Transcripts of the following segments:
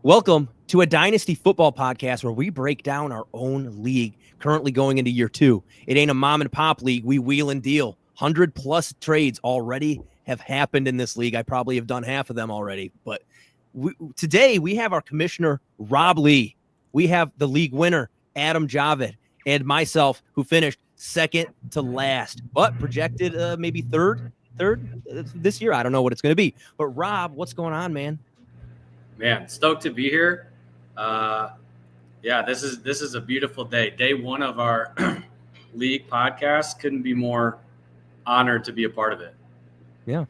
Welcome to a Dynasty football podcast where we break down our own league currently going into year 2. It ain't a mom and pop league. We wheel and deal. 100+ trades already have happened in this league. I probably have done half of them already. But today we have our commissioner, Rob Lee. We have the league winner, Adam Javed, and myself, who finished second to last, but projected maybe third this year. I don't know what it's going to be. But Rob, what's going on, man? Man, stoked to be here. This is a beautiful day. Day one of our league podcast. Couldn't be more honored to be a part of it. Yeah.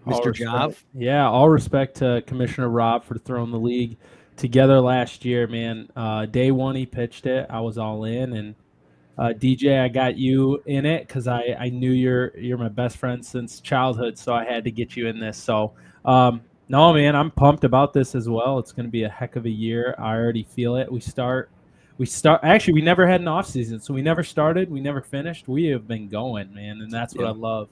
Mr. Jav. Yeah, all respect to Commissioner Rob for throwing the league together last year, man. Day one he pitched it. I was all in, and DJ, I got you in it because I knew you're my best friend since childhood, so I had to get you in this. So no, man, I'm pumped about this as well. It's going to be a heck of a year. I already feel it. We start. Actually, we never had an off season, so we never started. We never finished. We have been going, man, and that's what I love.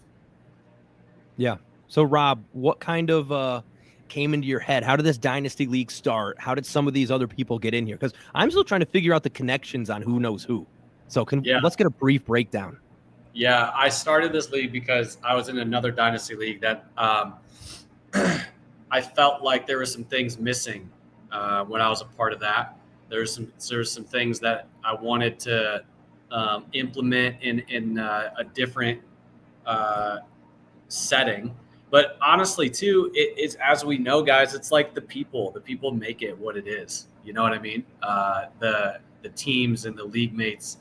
Yeah. So, Rob, what kind of came into your head? How did this Dynasty League start? How did some of these other people get in here? Because I'm still trying to figure out the connections on who knows who. So let's get a brief breakdown. Yeah, I started this league because I was in another Dynasty League that I felt like there were some things missing when I was a part of that. There's some things that I wanted to implement in a different setting. But honestly, too, it's as we know, guys, it's like the people make it what it is. You know what I mean? The teams and the league mates.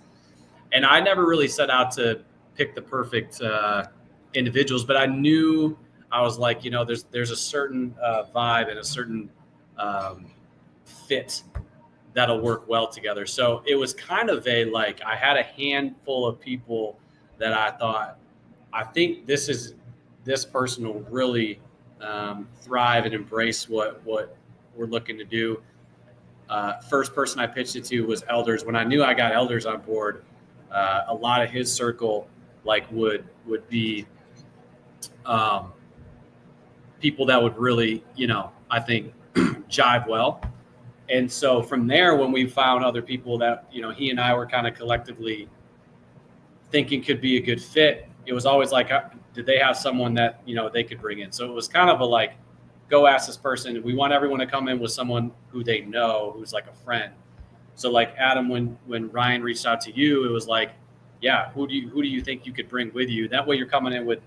And I never really set out to pick the perfect individuals, but I knew I was like, there's a certain vibe and a certain fit that'll work well together. So it was kind of I had a handful of people that I thought, I think this person will really thrive and embrace what we're looking to do. First person I pitched it to was Elders. When I knew I got Elders on board, a lot of his circle would be people that would really, I think jive well. And so from there, when we found other people that, he and I were kind of collectively thinking could be a good fit, it was always like, did they have someone that, they could bring in? So it was kind of go ask this person. We want everyone to come in with someone who they know, who's like a friend. So like Adam, when Ryan reached out to you, it was like, yeah, who do you think you could bring with you? That way you're coming in with,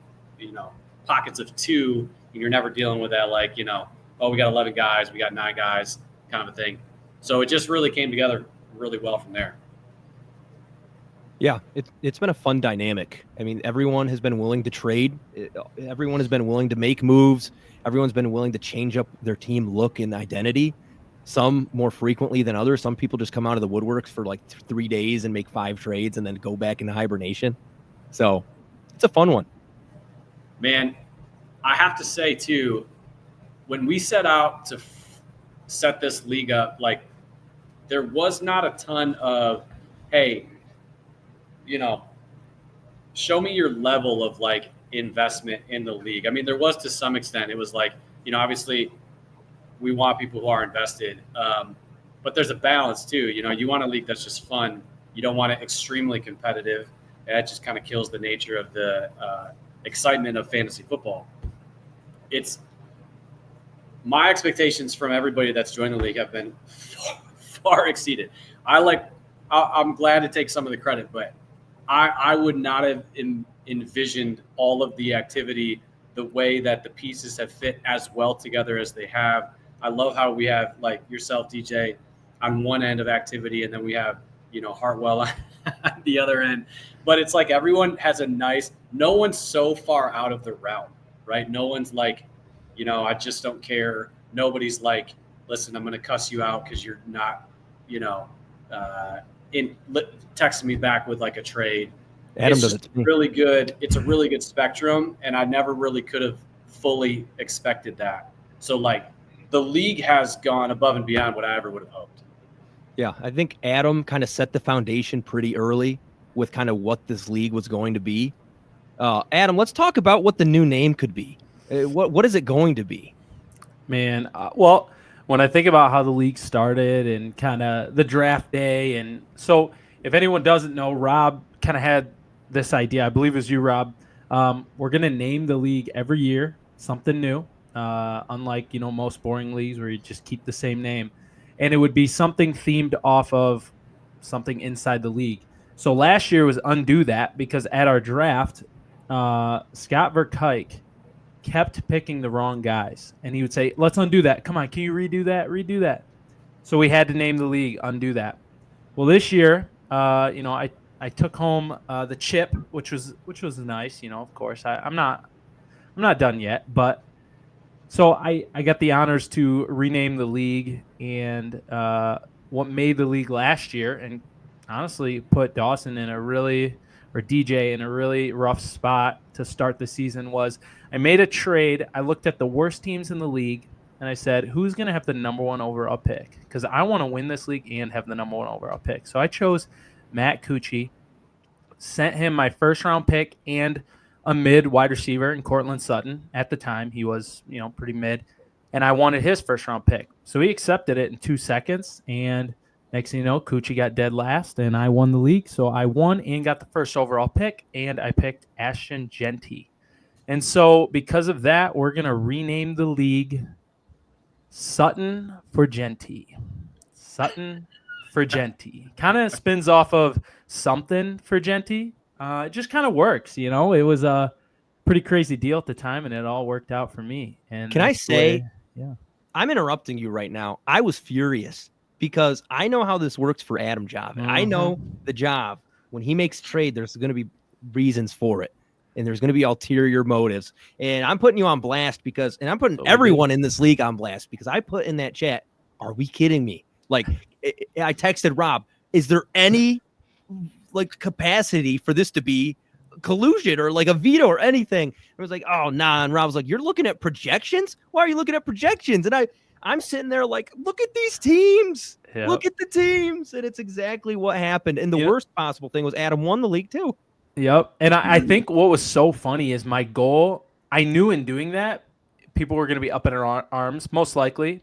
pockets of 2, and you're never dealing with that, we got 11 guys, we got 9 guys kind of a thing. So it just really came together really well from there. Yeah, it's been a fun dynamic. I mean, everyone has been willing to trade. Everyone has been willing to make moves. Everyone's been willing to change up their team look and identity. Some more frequently than others. Some people just come out of the woodworks for 3 days and make 5 trades and then go back into hibernation. So it's a fun one. Man, I have to say, too, when we set out to set this league up, there was not a ton of, hey, show me your level of investment in the league. I mean, there was to some extent. It was obviously we want people who are invested, but there's a balance too. You want a league that's just fun. You don't want it extremely competitive. That just kind of kills the nature of the excitement of fantasy football. It's my expectations from everybody that's joined the league have been far exceeded. I'm glad to take some of the credit, but I would not have envisioned all of the activity the way that the pieces have fit as well together as they have. I love how we have yourself, DJ, on one end of activity, and then we have Hartwell on the other end. But it's everyone has no one's so far out of the route, right? No one's I just don't care. Nobody's listen, I'm going to cuss you out because you're not, texting me back with a trade. Adam does it really good. It's a really good spectrum, and I never really could have fully expected that. So the league has gone above and beyond what I ever would have hoped. Yeah, I think Adam kind of set the foundation pretty early with kind of what this league was going to be. Adam, let's talk about what the new name could be. What is it going to be? Man, well, when I think about how the league started and kind of the draft day. And so if anyone doesn't know, Rob kind of had this idea. I believe it was you, Rob. We're going to name the league every year, something new. Unlike, most boring leagues where you just keep the same name. And it would be something themed off of something inside the league. So last year was Undo That because at our draft, Scott Verkuyk kept picking the wrong guys. And he would say, let's undo that. Come on, can you redo that? Redo that. So we had to name the league Undo That. Well, this year, I took home the chip, which was nice. Of course, I'm not done yet, but so I got the honors to rename the league, and what made the league last year, and honestly put Dawson in or DJ in a really rough spot to start the season was I made a trade. I looked at the worst teams in the league, and I said, who's going to have the number one overall pick? Because I want to win this league and have the number one overall pick. So I chose Matt Cucci, sent him my first-round pick and a mid wide receiver in Cortland Sutton. At the time, he was, pretty mid, and I wanted his first-round pick. So he accepted it in 2 seconds, and next thing you know, Cucci got dead last, and I won the league. So I won and got the first overall pick, and I picked Ashton Jeanty. And so because of that, we're going to rename the league Sutton for Jeanty. Sutton for Jeanty. Kind of spins off of something for Jeanty. It just kind of works, It was a pretty crazy deal at the time, and it all worked out for me. And Can I say, yeah, I'm interrupting you right now. I was furious because I know how this works for Adam Job. And I know the job, when he makes trade, there's going to be reasons for it. And there's going to be ulterior motives. And I'm putting you on blast because, and I'm putting everyone in this league on blast because I put in that chat, are we kidding me? Like, I texted Rob, is there any capacity for this to be collusion or like a veto or anything? It was like, oh, nah. And Rob was like, you're looking at projections? Why are you looking at projections? And I'm sitting there like, look at these teams. Yep. Look at the teams. And it's exactly what happened. And the worst possible thing was Adam won the league too. Yep. And I think what was so funny is my goal, I knew in doing that, people were going to be up in their arms, most likely.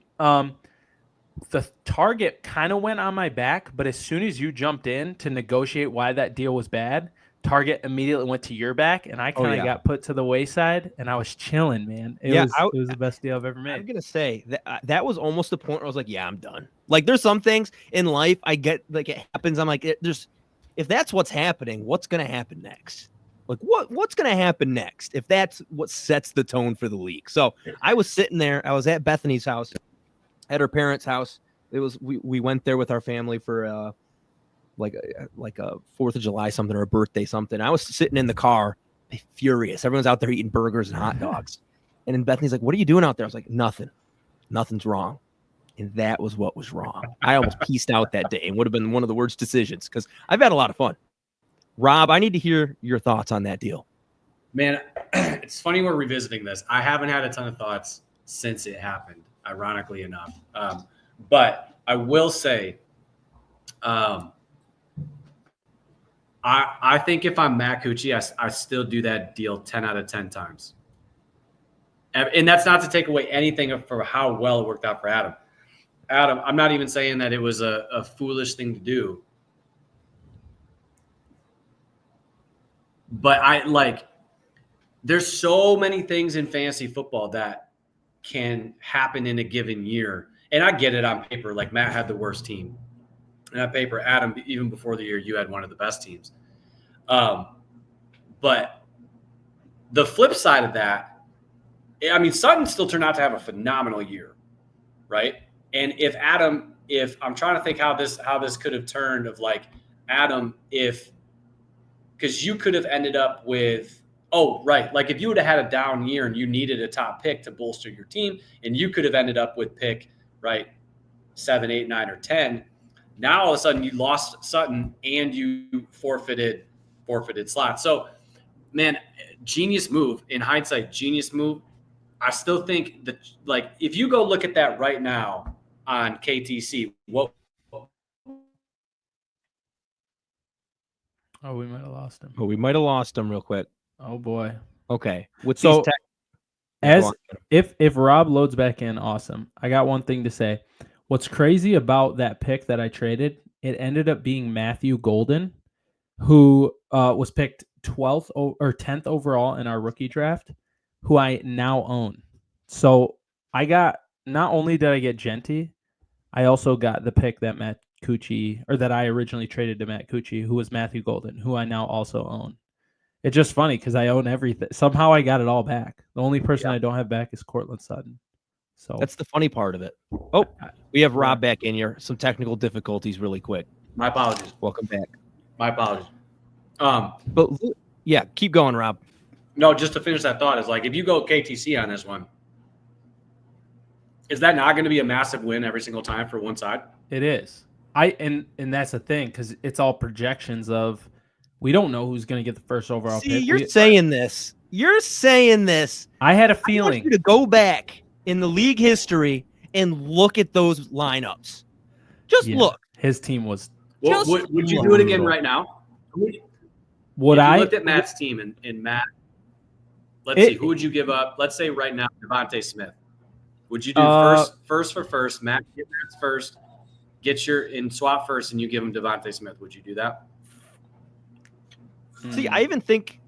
The target kind of went on my back, but as soon as you jumped in to negotiate why that deal was bad, target immediately went to your back, and I kind of got put to the wayside, and I was chilling, man. It was the best deal I've ever made. I'm going to say that was almost the point where I was like, yeah, I'm done. Like, there's some things in life I get, like, it happens. I'm like, if that's what's happening, what's going to happen next? Like, what's going to happen next if that's what sets the tone for the league? So I was sitting there. I was at Bethany's house, at her parents' house. It was we went there with our family for like a 4th of July something or a birthday something. I was sitting in the car, furious. Everyone's out there eating burgers and hot dogs. And then Bethany's like, what are you doing out there? I was like, nothing. Nothing's wrong. And that was what was wrong. I almost pieced out that day and would have been one of the worst decisions because I've had a lot of fun. Rob, I need to hear your thoughts on that deal. Man, it's funny we're revisiting this. I haven't had a ton of thoughts since it happened, ironically enough. But I will say, I think if I'm Matt Cucci, I still do that deal 10 out of 10 times. And that's not to take away anything for how well it worked out for Adam. I'm not even saying that it was a foolish thing to do. But there's so many things in fantasy football that can happen in a given year. And I get it on paper. Like, Matt had the worst team. And on paper, Adam, even before the year, you had one of the best teams. But the flip side of that, I mean, Sutton still turned out to have a phenomenal year, right? And if I'm trying to think how this could have turned of like Adam, because you could have ended up with, like if you would have had a down year and you needed a top pick to bolster your team, and you could have ended up with pick, right, 7, 8, 9, or 10. Now all of a sudden you lost Sutton and you forfeited slots. So, man, genius move. In hindsight, genius move. I still think that, like, if you go look at that right now on KTC, what? Oh, we might have lost him. Oh, we might have lost him real quick. Oh boy. Okay. If Rob loads back in, awesome. I got one thing to say. What's crazy about that pick that I traded? It ended up being Matthew Golden, who was picked 12th or 10th overall in our rookie draft, who I now own. So I got, not only did I get Jeanty, I also got the pick that that I originally traded to Matt Cucci, who was Matthew Golden, who I now also own. It's just funny because I own everything. Somehow I got it all back. The only person I don't have back is Cortland Sutton. So that's the funny part of it. Oh, we have Rob back in here. Some technical difficulties really quick. My apologies. Welcome back. My apologies. But yeah, keep going, Rob. No, just to finish that thought is like, if you go KTC on this one, is that not going to be a massive win every single time for one side? It is. And that's the thing, because it's all projections of, we don't know who's going to get the first overall pick. You're saying this. You're saying this. I had a feeling. I want you to go back in the league history and look at those lineups. Just look. His team was. Well, would you do it again right now? Would if you I looked at Matt's team and Matt? Let's see. Who would you give up? Let's say right now, Devontae Smith. Would you do first for first? Matt get Matt's first. Get your swap first, and you give him Devontae Smith. Would you do that? See, I even think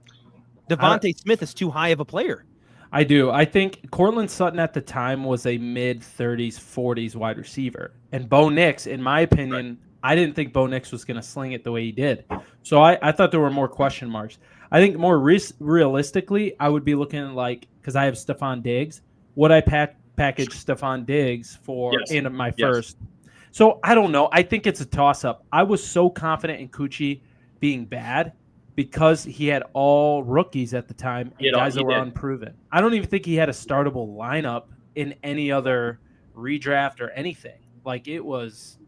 Devontae Smith is too high of a player. I do. I think Cortland Sutton at the time was a mid-30s, 40s wide receiver. And Bo Nix, in my opinion, I didn't think Bo Nix was going to sling it the way he did. So I thought there were more question marks. I think more realistically, I would be looking like, because I have Stephon Diggs, would I package Stephon Diggs for in my first? So I don't know. I think it's a toss-up. I was so confident in Cucci being bad because he had all rookies at the time and guys that were unproven. I don't even think he had a startable lineup in any other redraft or anything. Like, it was,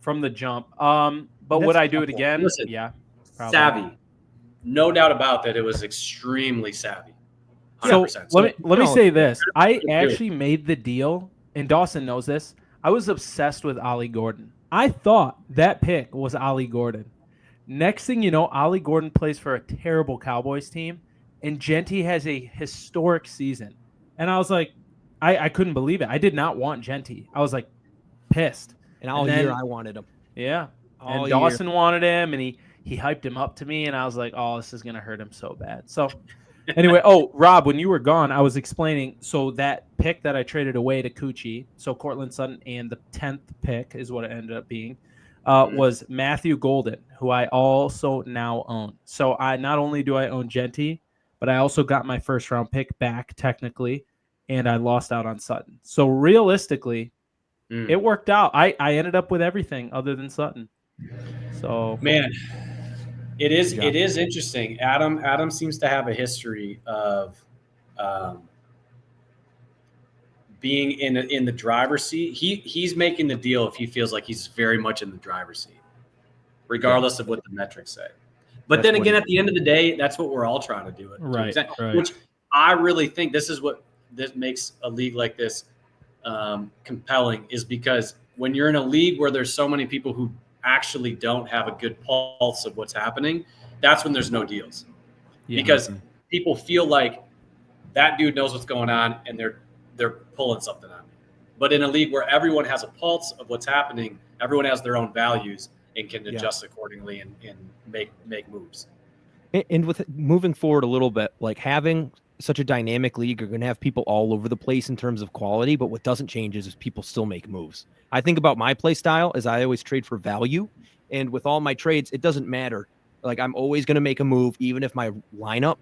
from the jump. But would I do it again? Listen, probably. Savvy. No doubt about that. It was extremely savvy. 100%. So let me say this. I actually made the deal, and Dawson knows this. I was obsessed with Ollie Gordon. I thought that pick was Ollie Gordon. Next thing you know, Ollie Gordon plays for a terrible Cowboys team, and Jeanty has a historic season. And I was like, I couldn't believe it. I did not want Jeanty. I was like pissed. And all year I wanted him. Yeah. And Dawson wanted him, and he hyped him up to me, and I was like, oh, this is going to hurt him so bad. So anyway, Rob, when you were gone, I was explaining. So that pick that I traded away to Cucci, so Cortland Sutton, and the 10th pick is what it ended up being, was Matthew Golden, who I also now own. So I not only do I own Jeanty, but I also got my first round pick back technically, and I lost out on Sutton. So realistically, it worked out. I ended up with everything other than Sutton. So man, it is interesting. Adam seems to have a history of being in the driver's seat. He's making the deal if he feels like he's very much in the driver's seat, regardless of what the metrics say. But then again, at the end of the day, that's what we're all trying to do. Right. Which I really think this makes a league like this compelling, is because when you're in a league where there's so many people who actually don't have a good pulse of what's happening, that's when there's no deals. Because people feel like that dude knows what's going on and they're pulling something on me. But in a league where everyone has a pulse of what's happening, everyone has their own values and can adjust accordingly and make moves. And with moving forward a little bit, like having such a dynamic league, you're going to have people all over the place in terms of quality, but what doesn't change is people still make moves. I think about my play style is I always trade for value, and with all my trades, it doesn't matter. Like, I'm always going to make a move, even if my lineup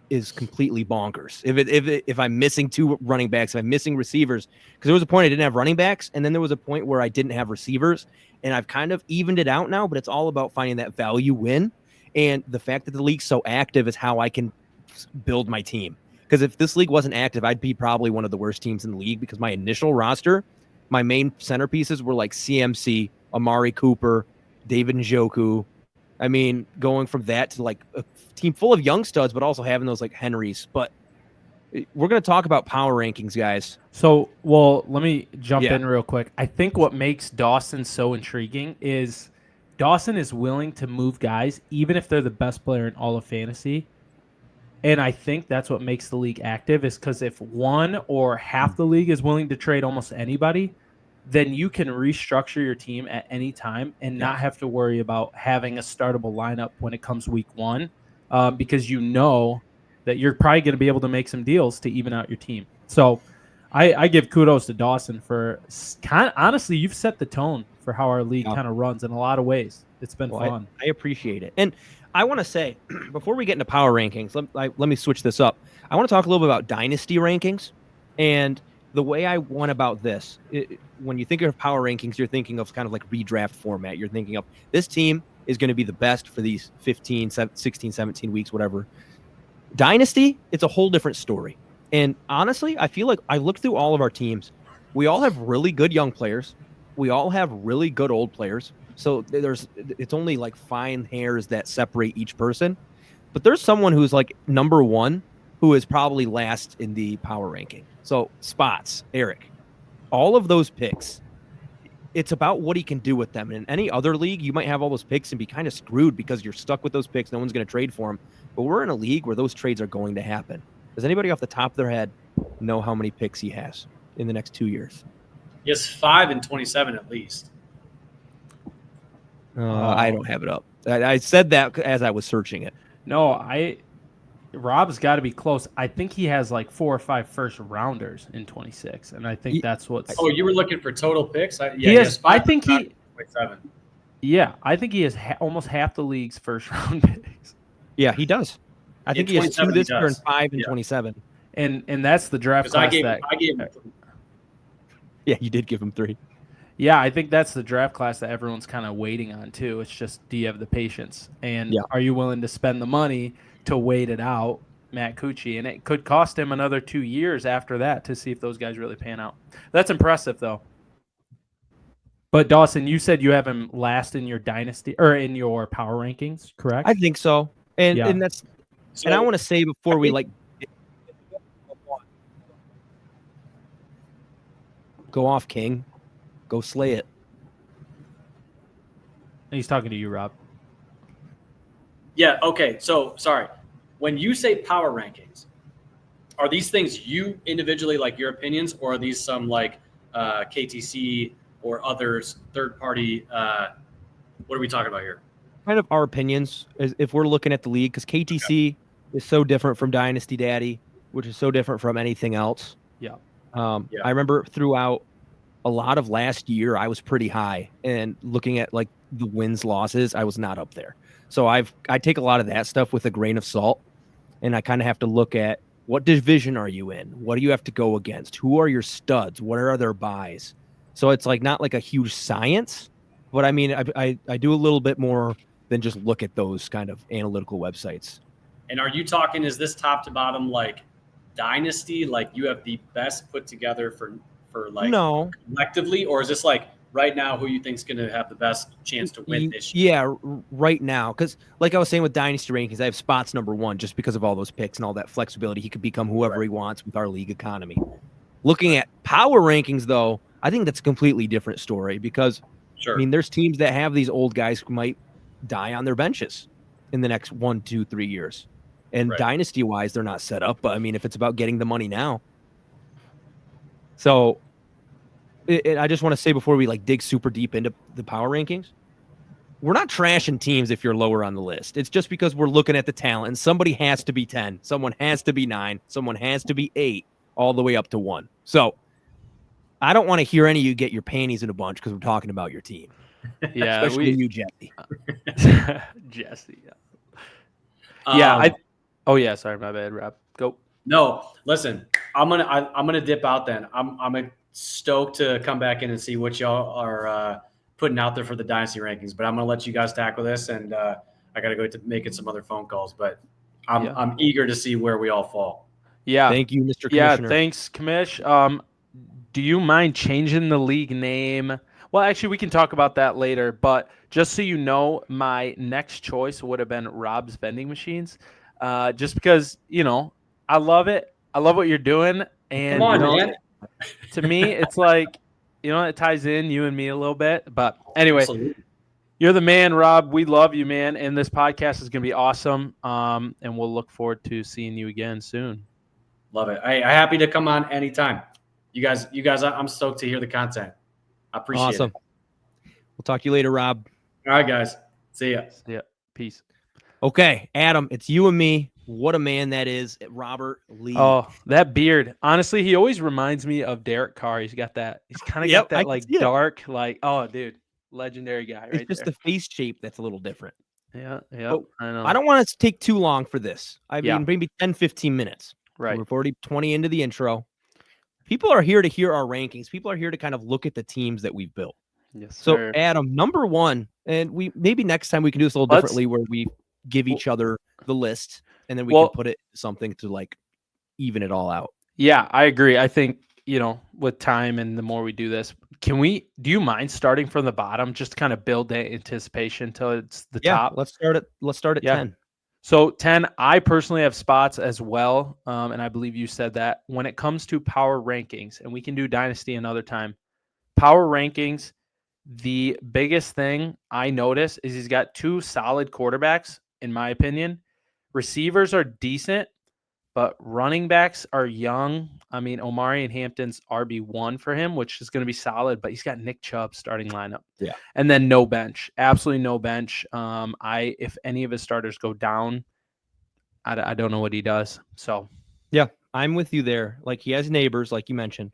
is completely bonkers. If I'm missing two running backs, if I'm missing receivers, because there was a point I didn't have running backs, and then there was a point where I didn't have receivers, and I've kind of evened it out now, but it's all about finding that value win. And the fact that the league's so active is how I can build my team. Because if this league wasn't active, I'd be probably one of the worst teams in the league, because my initial roster, my main centerpieces were like CMC, Amari Cooper, David Njoku. I mean, going from that to like a team full of young studs, but also having those like Henrys. But we're going to talk about power rankings, guys. So, well, let me jump in real quick. I think what makes Dawson so intriguing is Dawson is willing to move guys, even if they're the best player in all of fantasy, And I think that's what makes the league active, is because if one or half the league is willing to trade almost anybody, then you can restructure your team at any time and not have to worry about having a startable lineup when it comes week one, because you know that you're probably going to be able to make some deals to even out your team. So I give kudos to Dawson for honestly, you've set the tone for how our league kind of runs in a lot of ways. It's been fun. I appreciate it. And I want to say, before we get into power rankings, let me switch this up. I want to talk a little bit about dynasty rankings. And the way I went about this, when you think of power rankings, you're thinking of kind of like redraft format. You're thinking of this team is going to be the best for these 15, 16, 17 weeks, whatever. Dynasty, it's a whole different story. And honestly, I feel like I looked through all of our teams. We all have really good young players. We all have really good old players. So it's only like fine hairs that separate each person. But there's someone who's like number one who is probably last in the power ranking. So spots, Eric, all of those picks, it's about what he can do with them. And in any other league, you might have all those picks and be kind of screwed because you're stuck with those picks. No one's going to trade for them. But we're in a league where those trades are going to happen. Does anybody off the top of their head know how many picks he has in the next 2 years? He has 5 and 27 at least. I don't have it up. I said that as I was searching it. No, Rob's got to be close. I think he has like 4 or 5 first rounders in 26, and I think that's what's. Oh, you were looking for total picks? He has 5. I think he. 27. Yeah, I think he has almost half the league's first round picks. Yeah, he does. I think he has 2 this year and 5 and 27. And that's the draft class. I gave him 3. Yeah, you did give him 3. Yeah, I think that's the draft class that everyone's kind of waiting on too. It's just, do you have the patience, and are you willing to spend the money to wait it out, Matt Cucci? And it could cost him another 2 years after that to see if those guys really pan out. That's impressive, though. But Dawson, you said you have him last in your dynasty or in your power rankings, correct? I think so, and that's. So, and I want to say before we go off, King, go slay it. He's talking to you, Rob. Yeah. Okay. So sorry. When you say power rankings, are these things you individually, like your opinions, or are these some like KTC or others, third party? What are we talking about here? Kind of our opinions, if we're looking at the league, because KTC is so different from Dynasty Daddy, which is so different from anything else. Yeah. I remember throughout a lot of last year, I was pretty high, and looking at like the wins, losses, I was not up there. So I take a lot of that stuff with a grain of salt, and I kind of have to look at what division are you in? What do you have to go against? Who are your studs? What are their buys? So it's like not like a huge science, but I mean, I do a little bit more than just look at those kind of analytical websites. And are you talking, is this top to bottom like Dynasty, like you have the best put together for like collectively, or is this like right now who you think is going to have the best chance to win this year? Yeah, right now, because like I was saying with Dynasty rankings, I have spots number 1 just because of all those picks and all that flexibility. He could become whoever he wants with our league economy. Looking at power rankings, though, I think that's a completely different story because, I mean, there's teams that have these old guys who might die on their benches in the next 1, 2, 3 years. And dynasty-wise, they're not set up. But, I mean, if it's about getting the money now. So, I just want to say before we, like, dig super deep into the power rankings, we're not trashing teams if you're lower on the list. It's just because we're looking at the talent. And somebody has to be 10. Someone has to be 9. Someone has to be 8, all the way up to 1. So, I don't want to hear any of you get your panties in a bunch because we're talking about your team. Yeah, especially you, Jeanty. Jesse. Yeah. Oh yeah. Sorry, my bad. Rob, go. No, listen. I'm gonna dip out then. I'm stoked to come back in and see what y'all are putting out there for the dynasty rankings. But I'm gonna let you guys tackle this, and I gotta go to making some other phone calls. But I'm eager to see where we all fall. Yeah. Thank you, Mr. Yeah. Commissioner. Thanks, Commish. Do you mind changing the league name? Well, actually, we can talk about that later. But just so you know, my next choice would have been Rob's Vending Machines, just because I love it. I love what you're doing, and come on, man. To me, it's like it ties in you and me a little bit. But anyway, You're the man, Rob. We love you, man. And this podcast is going to be awesome. And we'll look forward to seeing you again soon. Love it. I'm happy to come on anytime. You guys, I'm stoked to hear the content. I appreciate it. We'll talk to you later, Rob. All right, guys. See ya. Peace. Okay, Adam, it's you and me. What a man that is, Robert Lee. Oh, that beard. Honestly, he always reminds me of Derek Carr. He's got that. He's kind of got that like dark, like, oh, dude, legendary guy right there. It's just the face shape that's a little different. Yeah, but I know. I don't want us to take too long for this. I mean, maybe 10, 15 minutes. Right. We're already 20 into the intro. People are here to hear our rankings. People are here to kind of look at the teams that we've built. Yes, so, sir. Adam, number one, and we maybe next time we can do this a little differently where we give each other the list and then we can put it something to like even it all out. Yeah, I agree. I think, with time and the more we do this, do you mind starting from the bottom, just to kind of build that anticipation till it's the top? Let's start at 10. So 10, I personally have spots as well. And I believe you said that when it comes to power rankings, and we can do Dynasty another time, power rankings, the biggest thing I notice is he's got 2 solid quarterbacks, in my opinion. Receivers are decent, but running backs are young. I mean, Omari and Hampton's RB1 for him, which is going to be solid, but he's got Nick Chubb starting lineup. Yeah. And then no bench. Absolutely no bench. If any of his starters go down, I don't know what he does. So, yeah, I'm with you there. Like he has neighbors, like you mentioned.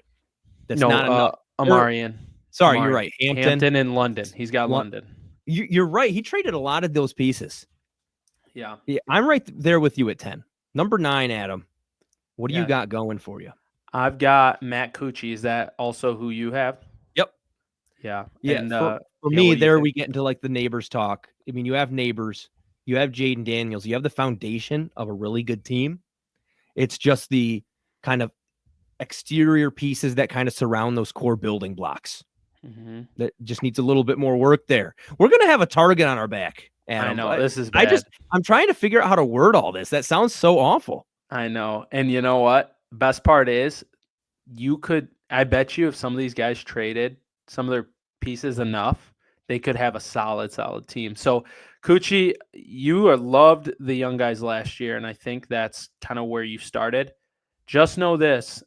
That's not enough. Amarian. Sorry, you're right. Hampton in London. He's got London. You're right. He traded a lot of those pieces. Yeah. I'm right there with you at 10. Number 9, Adam. What do you got going for you? I've got Matt Cucci. Is that also who you have? Yep. Yeah. Yeah. And, for me, there we get into like the neighbors talk. I mean, you have neighbors, you have Jaden Daniels, you have the foundation of a really good team. It's just the kind of exterior pieces that kind of surround those core building blocks. Mm-hmm. That just needs a little bit more work there. We're going to have a target on our back. Adam. I know. This is bad. I'm trying to figure out how to word all this. That sounds so awful. I know. And you know what? Best part is I bet you if some of these guys traded some of their pieces enough, they could have a solid team. So Cucci, you loved the young guys last year. And I think that's kind of where you started. Just know this.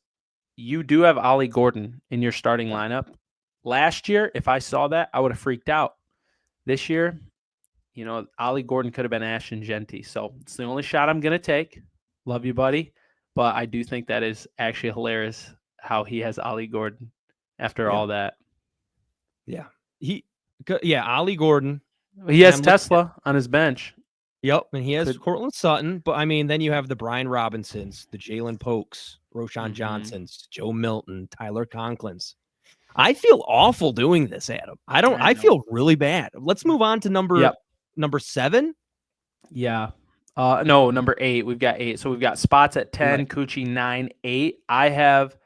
You do have Ollie Gordon in your starting lineup. Last year, if I saw that, I would have freaked out. This year, Ollie Gordon could have been Ashton Jeanty. So it's the only shot I'm going to take. Love you, buddy. But I do think that is actually hilarious how he has Ollie Gordon after all that. Yeah. Ollie Gordon. He has Tesla on his bench. Yep. And he has Cortland Sutton. But I mean, then you have the Brian Robinsons, the Jalen Pokes, Roshan Johnsons, Joe Milton, Tyler Conklins. I feel awful doing this, Adam. I feel really bad. Let's move on to number 7. Yeah. No, number 8. We've got 8. So we've got spots at 10, right. Cucci 9, 8. I have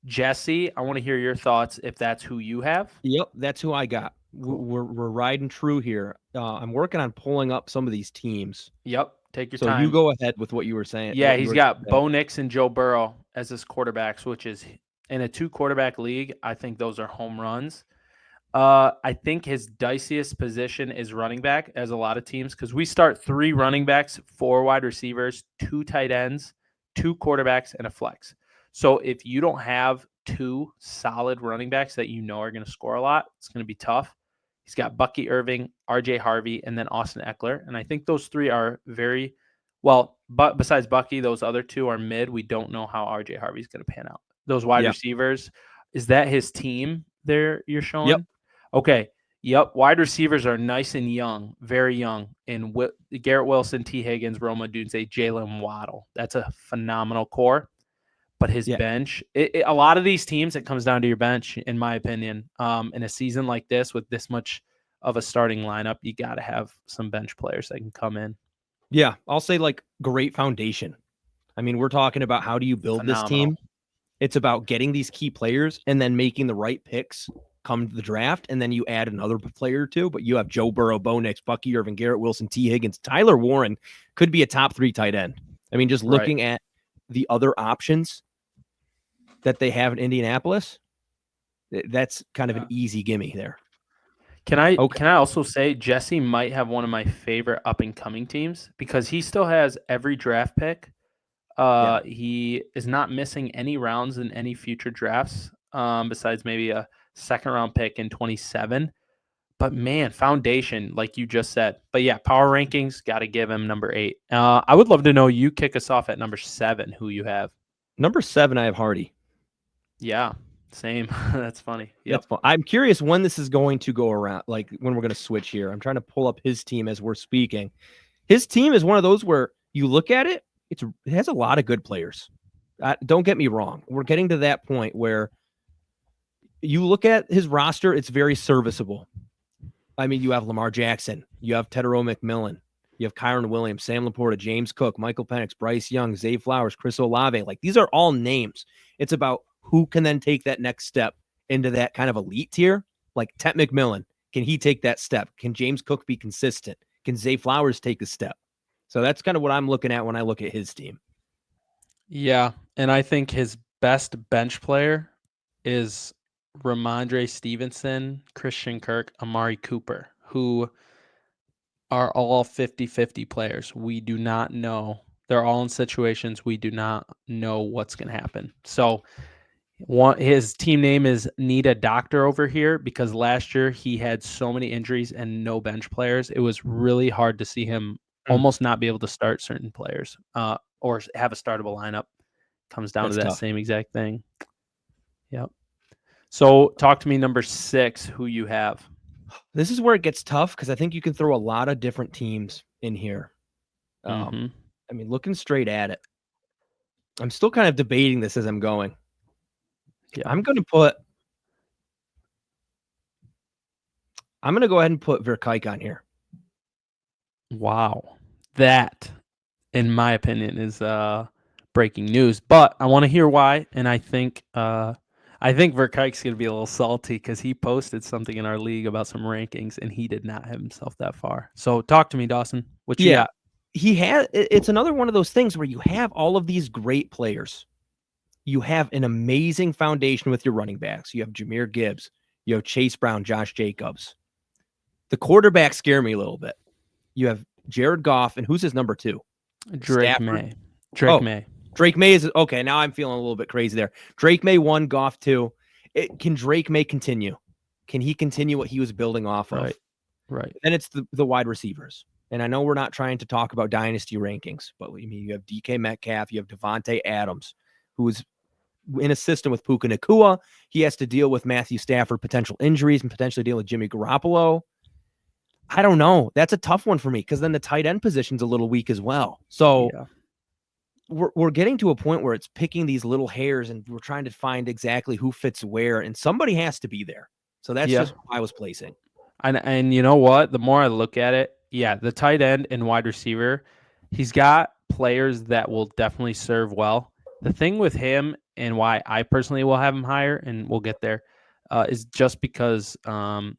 Jesse. I want to hear your thoughts if that's who you have. Yep, that's who I got. Cool. We're riding true here. I'm working on pulling up some of these teams. Yep, take your time. So you go ahead with what you were saying. Yeah, he's got Bo Nix and Joe Burrow as his quarterbacks, which is in a 2-quarterback league. I think those are home runs. I think his diciest position is running back, as a lot of teams, because we start 3 running backs, 4 wide receivers, 2 tight ends, 2 quarterbacks, and a flex. So if you don't have 2 solid running backs that are going to score a lot, it's going to be tough. He's got Bucky Irving, RJ Harvey, and then Austin Eckler. And I think those 3 are very well, but besides Bucky, those other 2 are mid. We don't know how RJ Harvey's going to pan out. Those wide receivers, is that his team there you're showing? Yep. Okay. Yep. Wide receivers are nice and young, very young. And Garrett Wilson, T. Higgins, Roma Dunze, Jalen Waddle. That's a phenomenal core. But his bench, a lot of these teams, it comes down to your bench, in my opinion. In a season like this, with this much of a starting lineup, you got to have some bench players that can come in. Yeah, I'll say like great foundation. I mean, we're talking about how do you build this team? It's about getting these key players and then making the right picks come to the draft, and then you add another player or 2. But you have Joe Burrow, Bo Nix, Bucky Irving, Garrett Wilson, T. Higgins, Tyler Warren could be a top 3 tight end. I mean, just looking at the other options that they have in Indianapolis, that's kind of an easy gimme there. Can I Okay. also say Jesse might have one of my favorite up and coming teams because he still has every draft pick. Yeah. He is not missing any rounds in any future drafts, besides maybe a second round pick in 27. But man, foundation, like you just said. But yeah, power rankings, got to give him number 8. I would love to know, you kick us off at number 7, who you have. Number 7, I have Hardy. Yeah, same. That's funny. Yep. That's fun. I'm curious when this is going to go around, like when we're going to switch here. I'm trying to pull up his team as we're speaking. His team is one of those where you look at it, it has a lot of good players. Don't get me wrong. We're getting to that point where you look at his roster, it's very serviceable. I mean, you have Lamar Jackson, you have Tedero McMillan, you have Kyron Williams, Sam Laporta, James Cook, Michael Penix, Bryce Young, Zay Flowers, Chris Olave. Like, these are all names. It's about who can then take that next step into that kind of elite tier. Like Ted McMillan, can he take that step? Can James Cook be consistent? Can Zay Flowers take a step? So that's kind of what I'm looking at when I look at his team. Yeah, and I think his best bench player is Ramondre Stevenson, Christian Kirk, Amari Cooper, who are all 50-50 players. We do not know. They're all in situations we do not know what's going to happen. So his team name is Need a Doctor over here because last year he had so many injuries and no bench players. It was really hard to see him almost not be able to start certain players or have a startable lineup. Comes down That's to that tough. same exact thing. Yep. So talk to me, number 6, who you have. This is where it gets tough because I think you can throw a lot of different teams in here. I mean, looking straight at it, I'm still kind of debating this as I'm going. Yeah. I'm going to go ahead and put Verkijk on here. Wow. That, in my opinion, is breaking news. But I want to hear why, and I think Verkijk's going to be a little salty because he posted something in our league about some rankings, and he did not have himself that far. So talk to me, Dawson. What you got? It's another one of those things where you have all of these great players. You have an amazing foundation with your running backs. You have Jahmyr Gibbs. You have Chase Brown, Josh Jacobs. The quarterbacks scare me a little bit. You have Jared Goff, and who's his number 2? Drake Stafford? May. Drake May. Drake May is okay. Now I'm feeling a little bit crazy there. Drake May 1, Goff 2. Can Drake May continue? Can he continue what he was building off of? Right. Then it's the wide receivers. And I know we're not trying to talk about dynasty rankings, but I mean, you have DK Metcalf, you have Devontae Adams, who is in a system with Puka Nacua. He has to deal with Matthew Stafford potential injuries and potentially deal with Jimmy Garoppolo. I don't know. That's a tough one for me because then the tight end position's a little weak as well. So we're getting to a point where it's picking these little hairs and we're trying to find exactly who fits where, and somebody has to be there. So that's just what I was placing. And you know what? The more I look at it, the tight end and wide receiver, he's got players that will definitely serve well. The thing with him and why I personally will have him higher, and we'll get there, is just because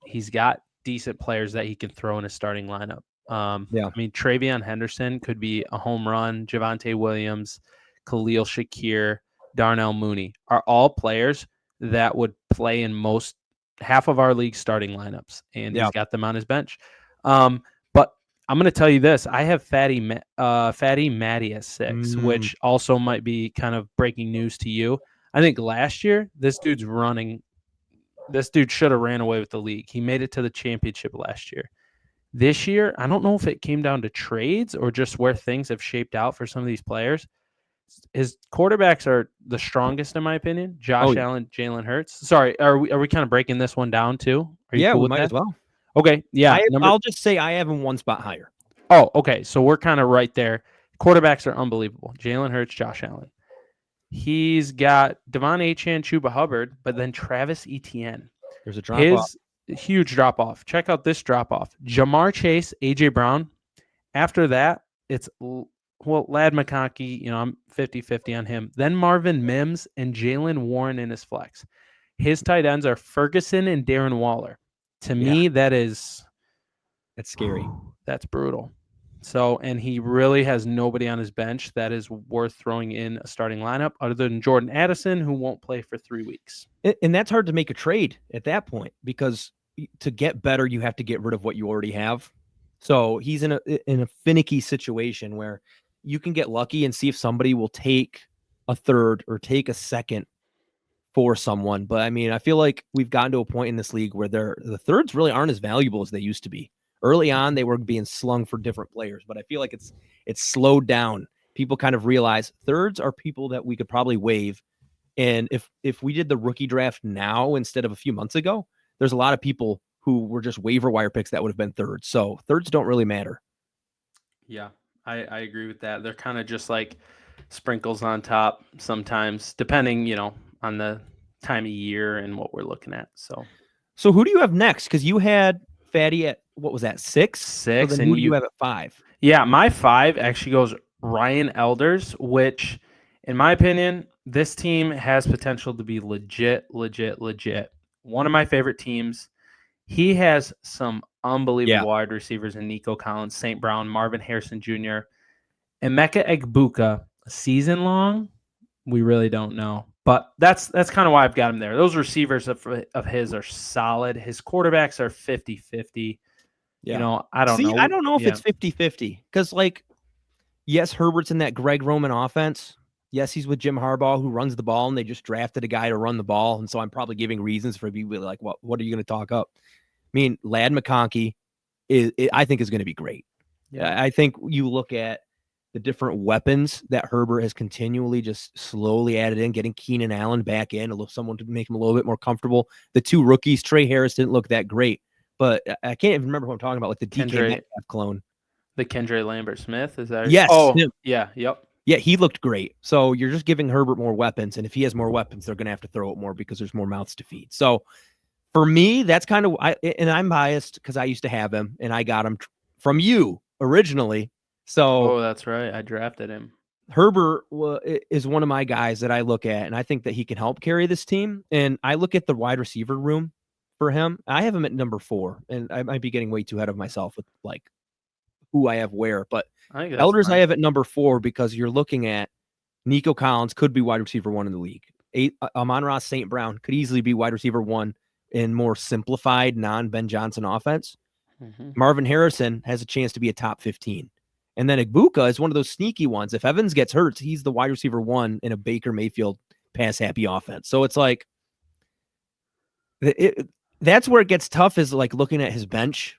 he's got decent players that he can throw in a starting lineup. I mean, Travion Henderson could be a home run. Javonte Williams, Khalil Shakir, Darnell Mooney are all players that would play in half of our league starting lineups, and he's got them on his bench. But I'm going to tell you this. I have Fatty Matty at 6, which also might be kind of breaking news to you. I think last year, this dude should have ran away with the league. He made it to the championship last year. This year, I don't know if it came down to trades or just where things have shaped out for some of these players. His quarterbacks are the strongest, in my opinion. Josh Allen, Jalen Hurts. Sorry, are we kind of breaking this one down too? Are you cool we with might that? as well. Okay, yeah. I'll just say I have him one spot higher. Oh, okay. So we're kind of right there. Quarterbacks are unbelievable. Jalen Hurts, Josh Allen. He's got Devon Achane, Chuba Hubbard, but then Travis Etienne. There's a drop-off. Huge drop-off. Check out this drop-off. Jamar Chase, A.J. Brown. After that, it's, Lad McConkey, I'm 50-50 on him. Then Marvin Mims and Jalen Warren in his flex. His tight ends are Ferguson and Darren Waller. To me, that's scary. That's brutal. So, and he really has nobody on his bench that is worth throwing in a starting lineup other than Jordan Addison, who won't play for 3 weeks. And that's hard to make a trade at that point because to get better, you have to get rid of what you already have. So he's in a finicky situation where you can get lucky and see if somebody will take a third or take a second for someone. But I mean, I feel like we've gotten to a point in this league where the thirds really aren't as valuable as they used to be. Early on, they were being slung for different players, but I feel like it's slowed down. People kind of realize thirds are people that we could probably waive. And if we did the rookie draft now instead of a few months ago, there's a lot of people who were just waiver wire picks that would have been thirds. So thirds don't really matter. Yeah, I agree with that. They're kind of just like sprinkles on top sometimes, depending, on the time of year and what we're looking at. So who do you have next? Because you had Fatty at, what was that, 6? Six, So then and who do you have at 5? Yeah, my 5 actually goes Ryan Elders, which, in my opinion, this team has potential to be legit. One of my favorite teams. He has some unbelievable wide receivers in Nico Collins, St. Brown, Marvin Harrison Jr., and Emeka Egbuka. Season long, we really don't know. But that's kind of why I've got him there. Those receivers of his are solid. His quarterbacks are 50-50. Yeah. I don't know. I don't know if it's 50-50 because, yes, Herbert's in that Greg Roman offense. Yes, he's with Jim Harbaugh, who runs the ball, and they just drafted a guy to run the ball. And so I'm probably giving reasons for people like, what are you going to talk up? I mean, Ladd McConkey I think is going to be great. Yeah, I think you look at the different weapons that Herbert has continually just slowly added in, getting Keenan Allen back in, someone to make him a little bit more comfortable. The 2 rookies, Trey Harris didn't look that great, but I can't even remember who I'm talking about, like the DK Metcalf clone. The Kendra Lambert-Smith, is that? Yes. Oh, yeah, yep. Yeah, he looked great. So you're just giving Herbert more weapons, and if he has more weapons, they're going to have to throw it more because there's more mouths to feed. So for me, that's kind of and I'm biased because I used to have him, and I got him from you originally. So that's right. I drafted him. Herbert is one of my guys that I look at, and I think that he can help carry this team. And I look at the wide receiver room for him. I have him at number 4, and I might be getting way too ahead of myself with who I have where. But Elders I have at number 4 because you're looking at Nico Collins could be wide receiver 1 in the league. Amon-Ra St. Brown could easily be wide receiver 1 in more simplified non-Ben Johnson offense. Mm-hmm. Marvin Harrison has a chance to be a top 15. And then Egbuka is one of those sneaky ones. If Evans gets hurt, he's the wide receiver 1 in a Baker Mayfield pass-happy offense. So it's like that's where it gets tough is looking at his bench.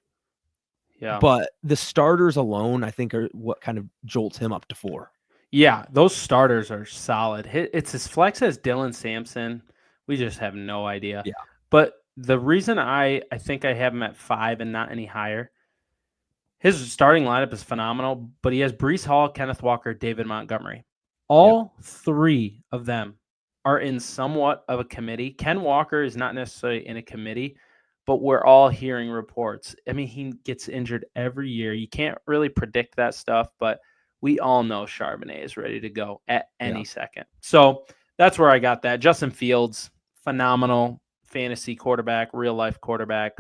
Yeah. But the starters alone, I think, are what kind of jolts him up to 4. Yeah, those starters are solid. It's his flex as Dylan Sampson. We just have no idea. Yeah. But the reason I think I have him at 5 and not any higher, his starting lineup is phenomenal, but he has Breece Hall, Kenneth Walker, David Montgomery. All 3 of them are in somewhat of a committee. Ken Walker is not necessarily in a committee, but we're all hearing reports. I mean, he gets injured every year. You can't really predict that stuff, but we all know Charbonnet is ready to go at any second. So that's where I got that. Justin Fields, phenomenal fantasy quarterback, real life quarterback.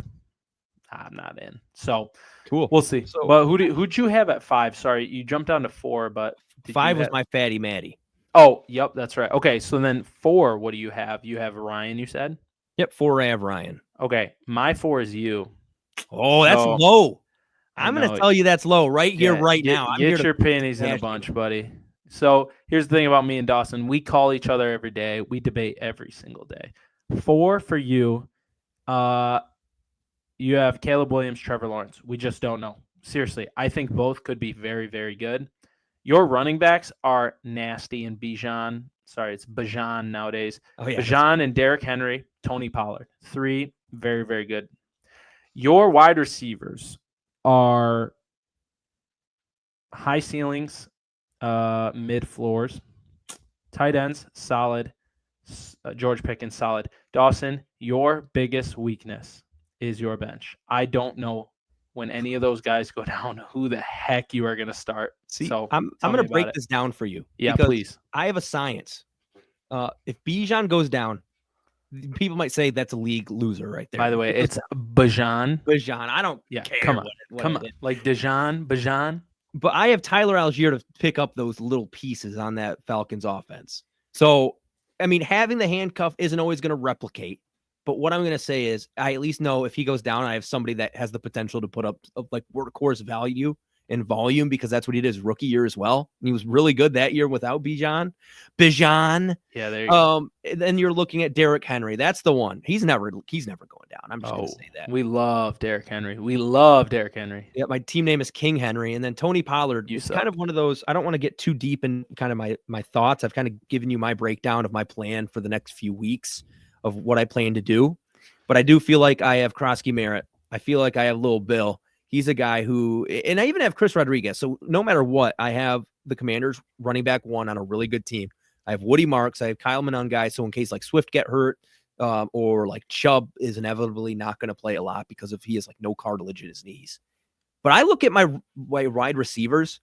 I'm not in. So cool. We'll see. So, but who'd you have at 5? Sorry, you jumped down to 4, but 5 was my Fatty Matty. Oh, yep, that's right. Okay, so then 4, what do you have? You have Ryan, you said? Yep, 4 I have Ryan. Okay, my 4 is you. Oh, that's low. I'm going to tell you that's low right here, right now. Get your panties in a bunch, buddy. So here's the thing about me and Dawson. We call each other every day. We debate every single day. 4 for you. You have Caleb Williams, Trevor Lawrence. We just don't know. Seriously, I think both could be very, very good. Your running backs are Nasty and Bijan. Sorry, it's Bijan nowadays. Oh, yeah, Bijan and Derrick Henry, Tony Pollard. 3, very, very good. Your wide receivers are high ceilings, mid floors. Tight ends, solid. George Pickens, solid. Dawson, your biggest weakness is your bench. I don't know when any of those guys go down who the heck you are going to start. See, so I'm going to break this down for you. Yeah, please. I have a science. If Bijan goes down, people might say that's a league loser right there. By the way, it's Bijan. Bijan. I don't care. Come on. Like Bijan. But I have Tyler Algier to pick up those little pieces on that Falcons offense. So, I mean, having the handcuff isn't always going to replicate. But what I'm going to say is I at least know if he goes down, I have somebody that has the potential to put up like workhorse value and volume, because that's what he did his rookie year as well. And he was really good that year without Bijan. Yeah, there you go. And then you're looking at Derrick Henry. That's the one. He's never going down. I'm just going to say that. We love Derrick Henry. We love Derrick Henry. Yeah, my team name is King Henry. And then Tony Pollard is kind of one of those. I don't want to get too deep in kind of my thoughts. I've kind of given you my breakdown of my plan for the next few weeks of what I plan to do. But I do feel like I have Krosky Merritt. I feel like I have Lil Bill. He's a guy who, and I even have Chris Rodriguez. So no matter what, I have the Commanders running back one on a really good team. I have Woody Marks. I have Kyle Monangai. So in case like Swift get hurt or like Chubb is inevitably not going to play a lot because he has like no cartilage in his knees. But I look at my wide receivers.